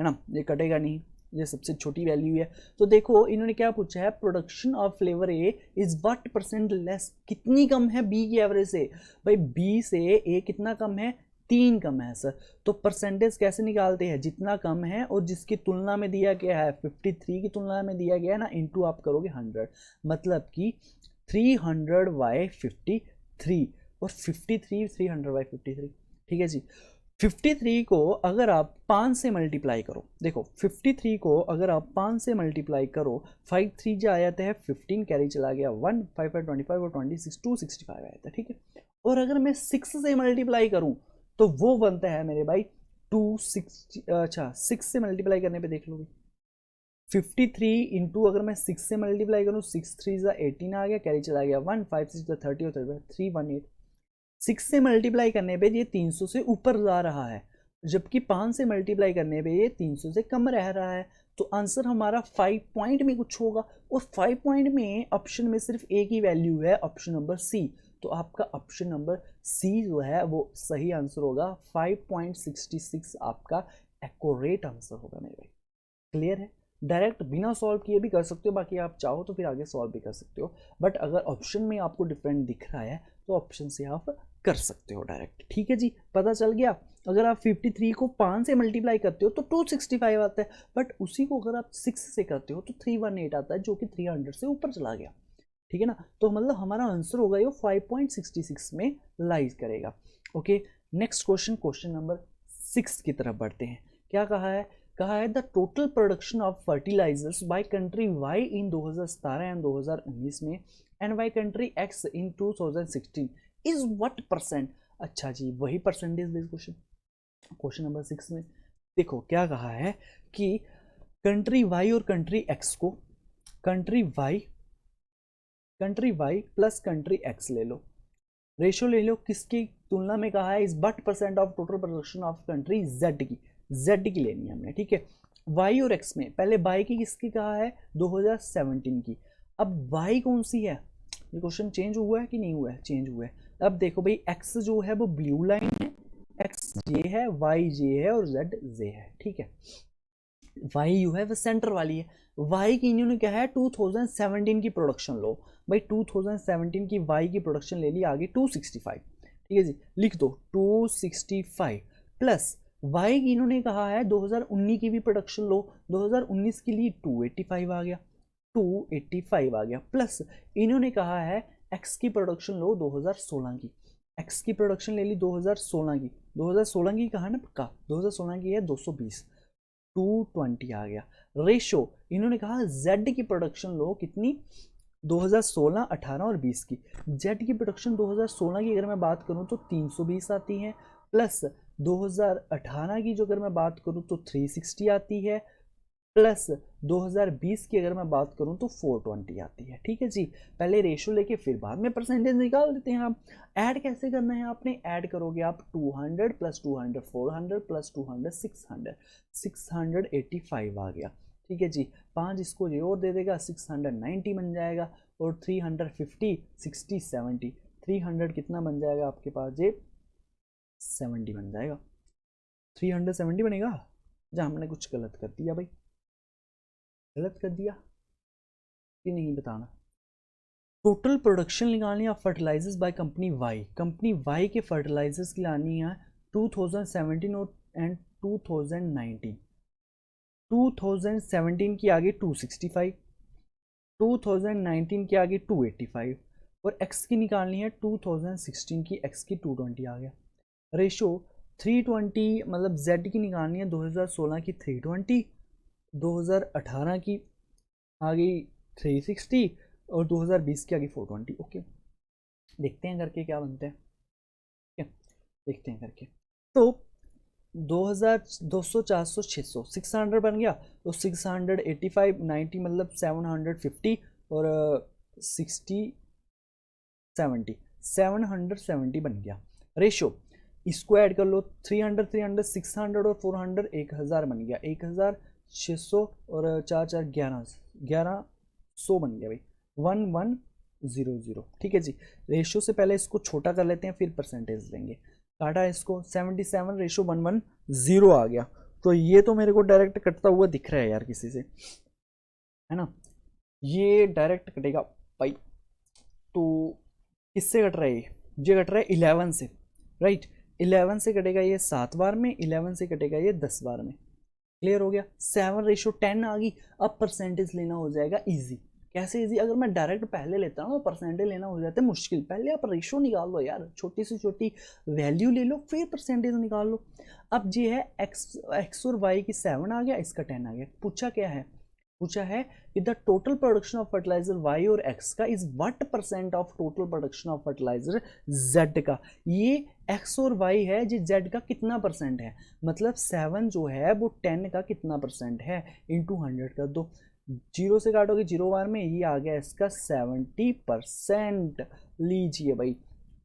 ना, ये कटेगा नहीं, ये सबसे छोटी वैल्यू है। तो देखो इन्होंने क्या पूछा है, production of flavour A is what percent less, कितनी कम है बी की एवरेज से, भाई बी से ए कितना कम है 3 कम है सर। तो परसेंटेज कैसे निकालते हैं, जितना कम है और जिसकी तुलना में दिया गया है 53 की तुलना में दिया गया है ना, इंटू आप करोगे 100, मतलब कि 300/53 और 53 300/53। ठीक है जी। 53 को अगर आप 5 से मल्टीप्लाई करो, देखो 53 को अगर आप 5 से मल्टीप्लाई करो, 5 3 जो आ जाते हैं 15, कैरी चला गया 1, 5 5 25 और 26 265 आया था। ठीक है, और अगर मैं 6 से मल्टीप्लाई करूं तो वो बनता है मेरे भाई 260। अच्छा 6 से मल्टीप्लाई करने पे देख लो 53 इंटू, अगर मैं 6 से मल्टीप्लाई करूँ 6 3 18 आ गया, कैरी चला गया 1, 5 6 30 और 318। 6 से मल्टीप्लाई करने पे ये 300 से ऊपर जा रहा है, जबकि 5 से मल्टीप्लाई करने पे ये 300 से कम रह रहा है। तो आंसर हमारा 5 पॉइंट में कुछ होगा, और 5 पॉइंट में ऑप्शन में सिर्फ एक ही वैल्यू है, ऑप्शन नंबर सी। तो आपका ऑप्शन नंबर सी जो है वो सही आंसर होगा। 5.66 आपका एक्यूरेट आंसर होगा मेरे भाई। क्लियर है? डायरेक्ट बिना सॉल्व किए भी कर सकते हो, बाकी आप चाहो तो फिर आगे सॉल्व भी कर सकते हो, बट अगर ऑप्शन में आपको डिफरेंट दिख रहा है तो ऑप्शन से आप कर सकते हो डायरेक्ट। ठीक है जी, पता चल गया। अगर आप 53 को 5 से मल्टीप्लाई करते हो तो 265 आता है, बट उसी को अगर आप 6 से करते हो तो 318 आता है, जो कि 300 से ऊपर चला गया। ठीक है ना, तो मतलब हमारा आंसर होगा ये 5.66 में लाइज करेगा। Okay, next question, question number 6 की तरफ बढ़ते हैं। क्या कहा है? कहा है the total production of fertilisers by country Y in 2017 and 2019 में and by country X in 2016 is what percent. अच्छा जी, वही percentage based question. Question number 6 में देखो क्या कहा है कि कंट्री वाई और कंट्री एक्स को country Y plus country X ले लो, रेशियो ले लो, किसकी तुलना में कहा है, इस but percent of total production of country Z की लेनी है हमने। ठीक है, वाई और एक्स में पहले वाई की किसकी कहा है, 2017 की। अब वाई कौन सी है, ये क्वेश्चन चेंज हुआ है कि नहीं हुआ है, चेंज हुआ है। अब देखो भाई, एक्स जो है वो ब्लू लाइन है, एक्स जे है, वाई जे है और जेड जे है। ठीक है, वाई यू है वो सेंटर वाली है। वाई की इन्होंने क्या है 2017 की प्रोडक्शन लो, भाई 2017 की वाई की प्रोडक्शन ले ली आगे 265। ठीक है जी, लिख दो 265 प्लस वाई की इन्होंने कहा है 2019 की भी प्रोडक्शन लो, 2019 के लिए 285 आ गया, 285 आ गया, प्लस इन्होंने कहा है एक्स की प्रोडक्शन लो 2016 की, एक्स की प्रोडक्शन ले ली 2016 की, 2016 की कहा ना पक्का, 2016 की है 220, 220 आ गया। रेशो इन्होंने कहा जेड की प्रोडक्शन लो कितनी, 2016, 18 और 20 की। जेड की प्रोडक्शन 2016 की अगर मैं बात करूं तो 320 आती है, प्लस 2018 की जो अगर मैं बात करूं तो 360 आती है, प्लस 2020 की अगर मैं बात करूं तो 420 आती है। ठीक है जी, पहले रेशो लेके फिर बाद में परसेंटेज निकाल देते हैं हम। ऐड कैसे करना है आपने, ऐड करोगे आप 200 प्लस 200 400 प्लस 200 600, 685 आ गया। ठीक है जी, 5 इसको ये और दे देगा 690 बन जाएगा, और 350 60 70, 300 कितना बन जाएगा आपके पास, ये 70 बन जाएगा, 370 बनेगा। जहाँ हमने कुछ गलत कर दिया भाई, गलत कर दिया कि नहीं बताना। टोटल प्रोडक्शन निकालनी है फर्टिलाइजर्स बाय कंपनी वाई के फर्टिलाइजर्स की लानी है 2017 और एंड 2019। 2017 की आगे 265, 2019 की आगे 285, और एक्स की निकालनी है 2016 की, एक्स की 220 आ गया। रेशो 320, मतलब जेड की निकालनी है 2016 की 320, 2018 की आ गई 360 और 2020 की आ गई 420। ओके, देखते हैं करके क्या बनते हैं, ठीक है, देखते हैं करके। तो 2000 200 400 600 600 बन गया, तो 685 90 मतलब 750 और 60 70 770 बन गया। रेशो इसको ऐड कर लो, 300 300 600 और 400 1000 बन गया, 1600 और 4 4 1100 बन गया भाई, 1100। ठीक है जी, रेशियो से पहले इसको छोटा कर लेते हैं फिर परसेंटेज लेंगे। काटा इसको 77 रेशियो 110 आ गया, तो ये तो मेरे को डायरेक्ट कटता हुआ दिख रहा है यार किसी से, है ना, ये डायरेक्ट कटेगा भाई। तो किससे कट रहा है ये कट रहा है 11 से, राइट। 11 से कटेगा ये 7 बार में, 11 से कटेगा ये 10 बार में। क्लियर हो गया। 7:10 आ गई। अब परसेंटेज लेना हो जाएगा इजी। कैसे इजी? अगर मैं डायरेक्ट पहले लेता हूँ तो परसेंटेज लेना हो जाता है मुश्किल। पहले आप रेशो निकाल लो यार, छोटी से छोटी वैल्यू ले लो, फिर परसेंटेज निकाल लो। अब ये है एक्स और वाई की 7 आ गया, इसका 10 आ गया। पूछा क्या है? पूछा है कि the total production of fertiliser Y और एक्स का is what percent of total production of fertiliser Z का। ये एक्स और वाई है, जी जेड का कितना परसेंट है, मतलब 7 जो है वो 10 का कितना परसेंट है, इंटू 100 कर दो। 0 से काटोगे 0 बार में, ये आ गया इसका 70%। लीजिए भाई,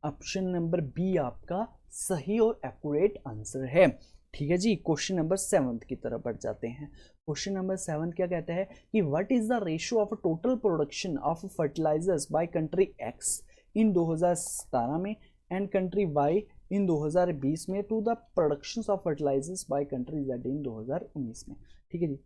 ऑप्शन नंबर बी आपका सही और एक्यूरेट आंसर है। ठीक है जी, क्वेश्चन नंबर 7 की तरफ बढ़ जाते हैं। क्वेश्चन नंबर 7 क्या कहता है कि what is the ratio of total production of fertilisers by country X in 2017 में एंड कंट्री वाई इन 2020 में to the production of fertilisers by country Z in 2019 में। ठीक है जी,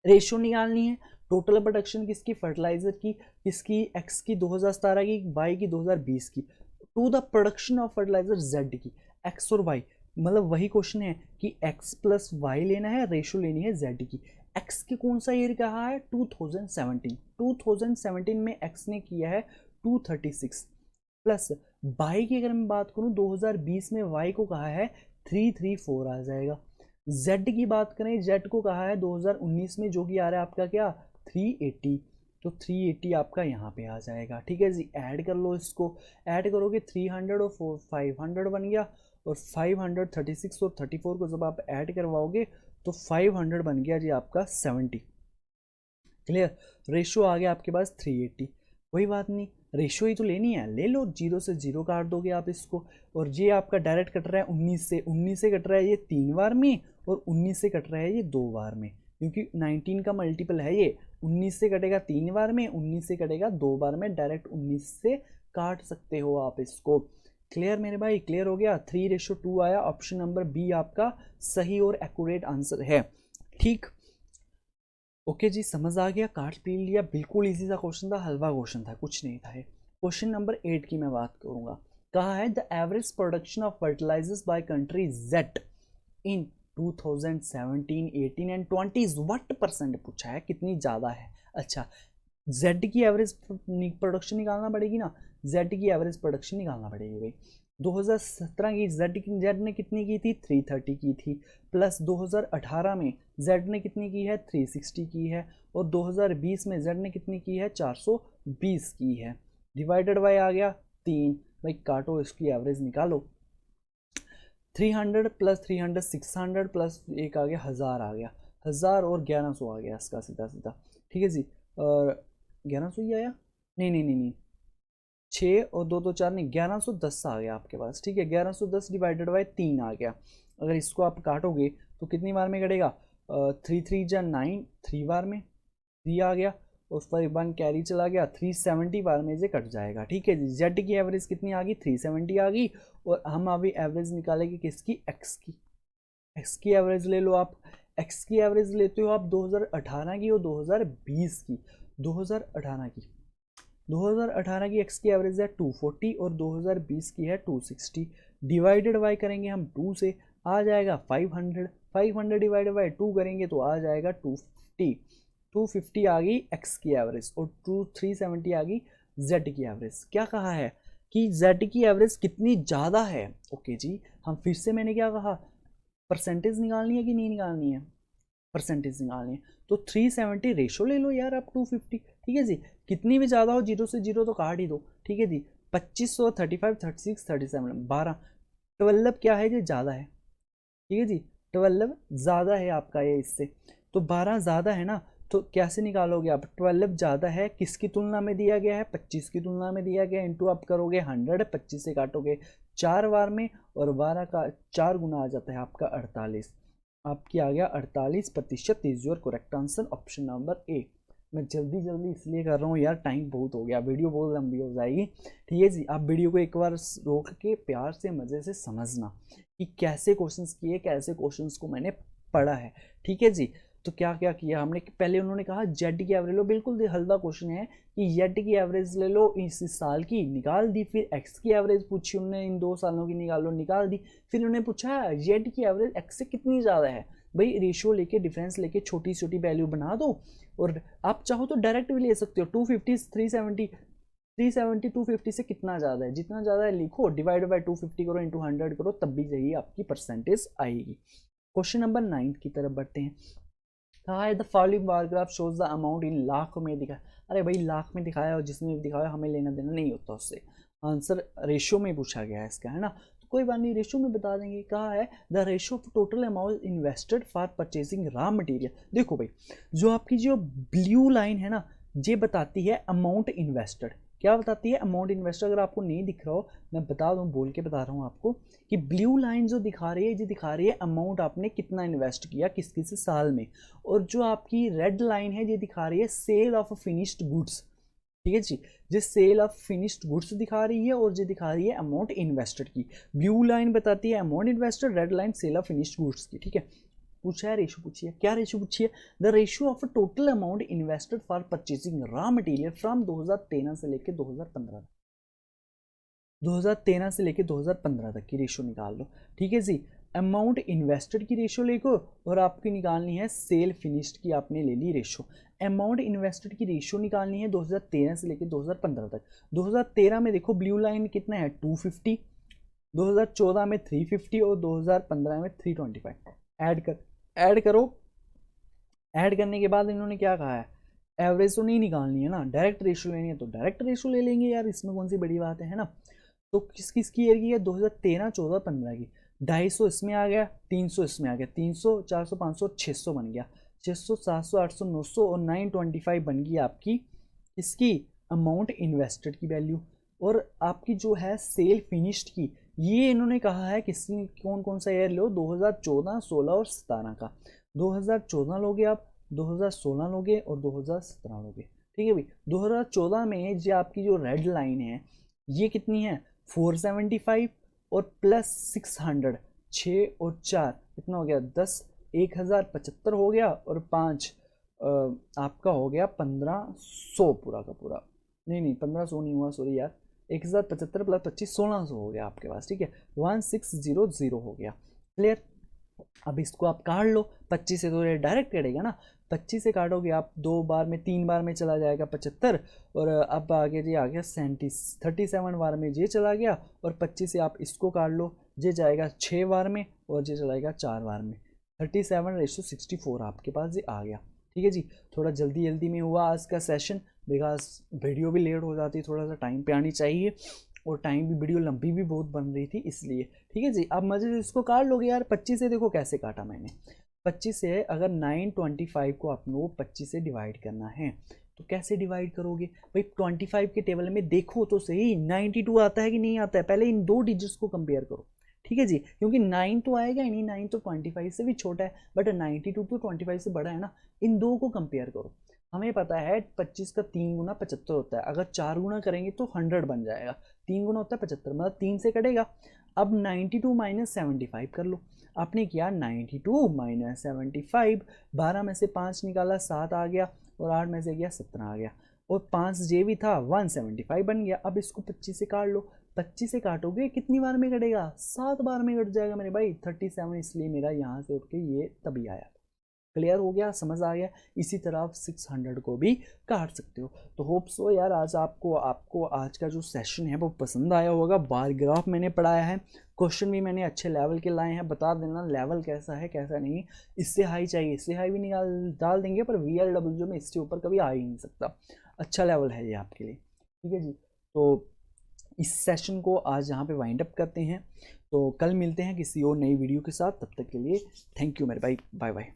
रेशियो निकालनी है। टोटल प्रोडक्शन किसकी? फर्टिलाइजर की। किसकी? एक्स की 2017 की, वाई की 2020 की, to the production of fertiliser Z की। एक्स और वाई, मतलब वही क्वेश्चन है कि x प्लस वाई लेना है, रेशियो लेनी है z की। x की कौन सा ईयर कहा है? 2017। 2017 में x ने किया है 236, प्लस y की अगर मैं बात करूं 2020 में y को कहा है 334 आ जाएगा। z की बात करें, z को कहा है 2019 में, जो कि आ रहा है आपका क्या 380, तो 380 आपका यहाँ पे आ जाएगा। ठीक है जी, ऐड कर लो इसको। ऐड करोगे 300 और 500 बन गया, और 536 और 34 को जब आप ऐड करवाओगे तो 500 बन गया जी आपका 70। क्लियर? रेशियो आ गया आपके पास 380। कोई बात नहीं, रेशियो ही तो लेनी है, ले लो। 0 से 0 काट दोगे आप इसको, और ये आपका डायरेक्ट कट रहा है 19 से। 19 से कट रहा है ये 3 बार में, और 19 से कट रहा है ये 2 बार में, क्योंकि 19 का मल्टीपल है ये। 19 से कटेगा 3 बार में, 19 से कटेगा 2 बार में, डायरेक्ट 19 से काट सकते हो आप इसको। क्लियर मेरे भाई? क्लियर हो गया। 3:2 आया। ऑप्शन नंबर बी आपका सही और एक्यूरेट आंसर है। ठीक, ओके जी, समझ आ गया, काट पी लिया। बिल्कुल इजी सा क्वेश्चन था, हलवा क्वेश्चन था, कुछ नहीं था। क्वेश्चन नंबर 8 की मैं बात करूंगा। कहा है the average production of fertilisers by country Z in 2017, 18 and 20 what percent पूछा है, कितनी ज्यादा है। अच्छा, जेड की एवरेज प्रोडक्शन निकालना पड़ेगी ना, जेड की एवरेज प्रोडक्शन निकालना पड़ेगी भाई। 2017 की जेड ने कितनी की थी? 330 की थी, प्लस 2018 में जेड ने कितनी की है? 360 की है, और 2020 में जेड ने कितनी की है? 420 की है। डिवाइडेड बाय आ गया 3। भाई काटो, इसकी एवरेज निकालो। 300 प्लस 300 600, प्लस एक आ गया 1000 आ गया, 1000 और 1100 आ गया इसका सीधा सीधा। ठीक है जी, 1100 ही आया? नहीं नहीं नहीं नहीं, 6 और 2 तो 4 नहीं, 1110 आ गया आपके पास। ठीक है, 1110 डिवाइडेड बाय 3 आ गया। अगर इसको आप काटोगे तो कितनी बार में कटेगा? 3 3 जा 9, 3 बार में 3 आ गया, उस पर 1 कैरी चला गया, 370 बार में से कट जाएगा। ठीक है जी, जेड की एवरेज कितनी आ गई? 370 आ गई। और हम अभी एवरेज निकालेंगे किसकी? एक्स की। एक्स की एवरेज ले लो आप। एक्स की एवरेज लेते हो आप 2018 की और 2020 की। 2018 की 2018 की एक्स की एवरेज है 240 और 2020 की है 260। डिवाइडेड बाय करेंगे हम 2 से, आ जाएगा 500। 500 डिवाइडेड बाय 2 करेंगे तो आ जाएगा 250। 250 आ गई एक्स की एवरेज, और 370 आ गई जेड की एवरेज। क्या कहा है कि जेड की एवरेज कितनी ज़्यादा है। ओके जी, हम फिर से, मैंने क्या कहा, परसेंटेज निकालनी है कि नहीं निकालनी है? परसेंटेज निकालनी है तो 370 रेशो ले लो यार आप 250। ठीक है जी, कितनी भी ज़्यादा हो, 0 से 0 तो काट ही दो। ठीक है जी, 2500, 35, 36, 37, 12, 12 क्या है, ये ज़्यादा है। ठीक है जी, 12 ज़्यादा है आपका ये इससे, तो 12 ज़्यादा है ना, तो कैसे निकालोगे आप? 12 ज़्यादा है, किसकी तुलना में दिया गया है? 25 की तुलना में दिया गया है, इंटू आप करोगे 100, 25 से काटोगे 4 बार में, और 12 का 4 गुना आ जाता है आपका 48। आपकी आ गया 48%। Is your correct answer, option number A. मैं जल्दी जल्दी इसलिए कर रहा हूँ यार, टाइम बहुत हो गया, वीडियो बहुत लंबी हो जाएगी। ठीक है जी, आप वीडियो को एक बार रोक के प्यार से मज़े से समझना कि कैसे क्वेश्चंस किए, कैसे क्वेश्चंस को मैंने पढ़ा है। ठीक है जी, तो क्या क्या किया हमने, पहले उन्होंने कहा जेड की एवरेज लो, बिल्कुल हल्का क्वेश्चन है कि जेड की एवरेज ले लो इस साल की, निकाल दी। फिर एक्स की एवरेज पूछी उन्होंने, इन 2 सालों की निकालो, निकाल दी। फिर उन्होंने पूछा जेड की एवरेज एक्स से कितनी ज़्यादा है, भाई रेशियो लेके डिफरेंस लेके छोटी छोटी वैल्यू बना दो, और आप चाहो तो डायरेक्ट भी ले सकते हो। 250 370 250 से कितना ज़्यादा है, जितना ज़्यादा है लिखो, डिवाइड बाय 250 करो, इंटू 100 करो, तब भी यही आपकी परसेंटेज आएगी। क्वेश्चन नंबर 9 की तरफ बढ़ते हैं। कहा है the following bar graph shows the amount in lakh में दिखाया। अरे भाई लाख में दिखाया और जिसने भी दिखाया हमें लेना देना नहीं होता उससे, आंसर रेशियो में पूछा गया है इसका, है ना। तो कोई बात नहीं, रेशियो में बता देंगे। कहा है the ratio of total amount invested for purchasing raw material. देखो भाई, जो आपकी जो ब्लू लाइन है ना, ये बताती है अमाउंट इन्वेस्टेड। क्या बताती है? Amount invested. अगर आपको नहीं दिख रहा हो, मैं बता दूं, बोल के बता रहा हूँ आपको कि ब्लू लाइन जो दिखा रही है, ये दिखा रही है अमाउंट आपने कितना इन्वेस्ट किया किस किस साल में, और जो आपकी रेड लाइन है ये दिखा रही है सेल ऑफ फिनिश्ड गुड्स। ठीक है जी, ये सेल ऑफ फिनिश्ड गुड्स दिखा रही है और ये दिखा रही है अमाउंट इन्वेस्टेड की। ब्लू लाइन बताती है amount invested, red line sale of finished goods की। ठीक है, पूछा है रेशियो पूछिए, क्या रेशियो पूछिए? The ratio of total amount invested for purchasing raw material from 2013 से लेके 2015 तक, 2013 से लेके 2015 तक की रेशियो निकाल लो। ठीक है जी, अमाउंट इन्वेस्टेड की रेशियो लेको, और आपकी निकालनी है सेल फिनिश्ड की, आपने ले ली रेशियो। अमाउंट इन्वेस्टेड की रेशियो निकालनी है 2013 से लेके 2015 तक। 2013 में देखो ब्लू लाइन कितना है 250, 2014 में 350 और 2015 में 325। ऐड करो। ऐड करने के बाद इन्होंने क्या कहा है, एवरेज तो नहीं निकालनी है ना, डायरेक्ट रेशियो लेनी है तो डायरेक्ट रेशियो ले लेंगे यार, इसमें कौन सी बड़ी बात है ना। तो किस किस की ईयर की है? 2013 14 15 की। 250 इसमें आ गया, 300 इसमें आ गया, 300 400 500 600 बन गया, 600 700 800 900 और 925 बन गई आपकी इसकी अमाउंट इन्वेस्टेड की वैल्यू। और आपकी जो है सेल फिनिश्ड की, ये इन्होंने कहा है किसी कौन कौन सा ईयर लो, 2014 16 और 17 का। 2014 लोगे आप, 2016 लोगे और 2017 लोगे। ठीक है भाई, 2014 में जो आपकी जो रेड लाइन है ये कितनी है 475 और प्लस 600, 6 और 4 कितना हो गया 10, 1075 हो गया, और 5 आपका हो गया 1500 पूरा का पूरा। नहीं 1500 नहीं हुआ, सॉरी यार, 1075 प्लस 25 1600 हो गया आपके पास। ठीक है, 1600 हो गया। क्लियर? अब इसको आप काट लो, 25 से तो ये डायरेक्ट कटेगा ना, 25 से काटोगे आप 2 बार में 3 बार में चला जाएगा 75, और अब आगे जी आ गया 37 बार में ये चला गया, और 25 से आप इसको काट लो, ये जाएगा 6 बार में और ये चलाएगा 4 बार में, 37:64 आपके पास ये आ गया। ठीक है जी, थोड़ा जल्दी में हुआ आज का सेशन, बिकॉज वीडियो भी लेट हो जाती है, थोड़ा सा टाइम पे आनी चाहिए, और टाइम भी वीडियो लंबी भी बहुत बन रही थी इसलिए। ठीक है जी, अब मजे से इसको काट लोगे यार। 25 से देखो कैसे काटा मैंने, 25 से अगर 925 को आपको 25 से डिवाइड करना है तो कैसे डिवाइड करोगे भाई? 25 के टेबल में देखो तो सही 92 आता है कि नहीं आता है, पहले इन 2 डिजिट्स को कंपेयर करो। ठीक है जी, क्योंकि 9 तो आएगा ही नहीं, 9 तो 25 से भी छोटा है, बट 92 तो 25 से बड़ा है ना। इन 2 को कंपेयर करो। हमें पता है 25 का 3 गुना 75 होता है, अगर 4 गुना करेंगे तो 100 बन जाएगा, 3 गुना होता है 75, मतलब 3 से कटेगा। अब 92 माइनस 75 कर लो। आपने किया 92 माइनस 75, 12 में से 5 निकाला 7 आ गया, और 8 में से गया 17 आ गया, और 5 जे भी था 175 बन गया। अब इसको 25 से काट लो, 25 से काटोगे कितनी बार में कटेगा? 7 बार में कट जाएगा मेरे भाई, 37, इसलिए मेरा यहाँ से उठ के ये तभी आया। क्लियर हो गया, समझ आ गया? इसी तरह आप 600 को भी काट सकते हो। तो होप सो यार आज आपको आज का जो सेशन है वो पसंद आया होगा। बार ग्राफ मैंने पढ़ाया है, क्वेश्चन भी मैंने अच्छे लेवल के लाए हैं। बता देना लेवल कैसा है कैसा नहीं, इससे हाई चाहिए इससे हाई भी निकाल डाल देंगे, पर VLW में इससे ऊपर कभी आ ही नहीं सकता। अच्छा लेवल है ये आपके लिए। ठीक है जी, तो इस सेशन को आज यहाँ पे वाइंड अप करते हैं, तो कल मिलते हैं किसी और नई वीडियो के साथ। तब तक के लिए थैंक यू मेरे भाई, बाय बाय।